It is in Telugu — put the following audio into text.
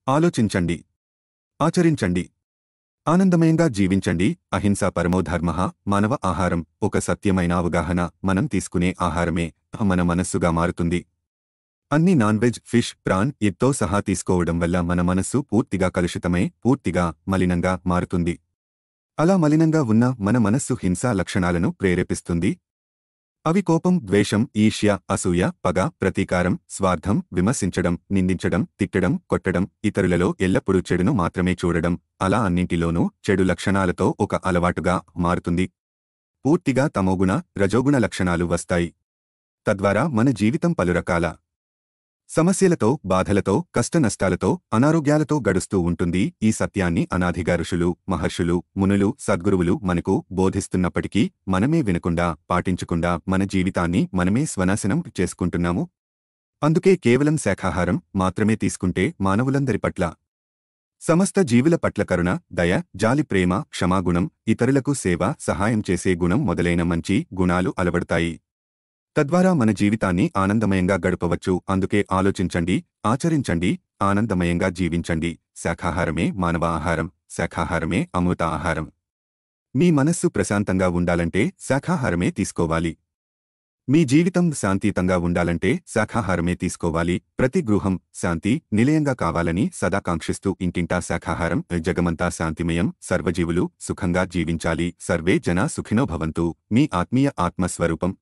ఆలోచించండి, ఆచరించండి, ఆనందమయంగా జీవించండి. అహింస పరమో ధర్మః. మానవ ఆహారం ఒక సత్యమైన అవగాహన. మనం తీసుకునే ఆహారమే మన మనస్సుగా మారుతుంది. అన్ని నాన్ వెజ్, ఫిష్, ప్రాన్, ఎగ్తో సహా తీసుకోవడం వల్ల మన మనస్సు పూర్తిగా కలుషితమై పూర్తిగా మలినంగా మారుతుంది. అలా మలినంగా ఉన్న మన మనస్సు హింసా లక్షణాలను ప్రేరేపిస్తుంది. అవి కోపం, ద్వేషం, ఈర్ష్య, అసూయ, పగ, ప్రతీకారం, స్వార్థం, విమర్శించడం, నిందించడం, తిట్టడం, కొట్టడం, ఇతరులలో ఎల్లప్పుడూ చెడును మాత్రమే చూడడం, అలా అన్నింటిలోనూ చెడు లక్షణాలతో ఒక అలవాటుగా మారుతుంది. పూర్తిగా తమోగుణ, రజోగుణ లక్షణాలు వస్తాయి. తద్వారా మన జీవితం పలురకాల సమస్యలతో, బాధలతో, కష్టనష్టాలతో, అనారోగ్యాలతో గడుస్తూ ఉంటుంది. ఈ సత్యాన్ని అనాదిగా ఋషులు, మహర్షులు, మునులు, సద్గురువులు మనకు బోధిస్తున్నప్పటికీ మనమే వినకుండా, పాటించకుండా మన జీవితాన్ని మనమే స్వనాశనం చేసుకుంటున్నాము. అందుకే కేవలం శాఖాహారం మాత్రమే తీసుకుంటే మానవులందరి పట్ల, సమస్త జీవుల పట్ల కరుణ, దయ, జాలి, ప్రేమ, క్షమాగుణం, ఇతరులకు సేవ, సహాయం చేసే గుణం మొదలైన మంచి గుణాలు అలవడతాయి. తద్వారా మన జీవితాన్ని ఆనందమయంగా గడపవచ్చు. అందుకే ఆలోచించండి, ఆచరించండి, ఆనందమయంగా జీవించండి. శాఖాహారమే మానవ ఆహారం, శాఖాహారమే అమృత ఆహారం. మీ మనస్సు ప్రశాంతంగా ఉండాలంటే శాఖాహారమే తీసుకోవాలి. మీ జీవితం శాంతియుతంగా ఉండాలంటే శాఖాహారమే తీసుకోవాలి. ప్రతి గృహం శాంతి నిలయంగా కావాలని సదా కాంక్షిస్తూ ఇంటింటా శాఖాహారం. జగమంతా శాంతిమయం, సర్వజీవులు సుఖంగా జీవించాలి. సర్వే జనా సుఖినో భవంతు. మీ ఆత్మీయ ఆత్మస్వరూపం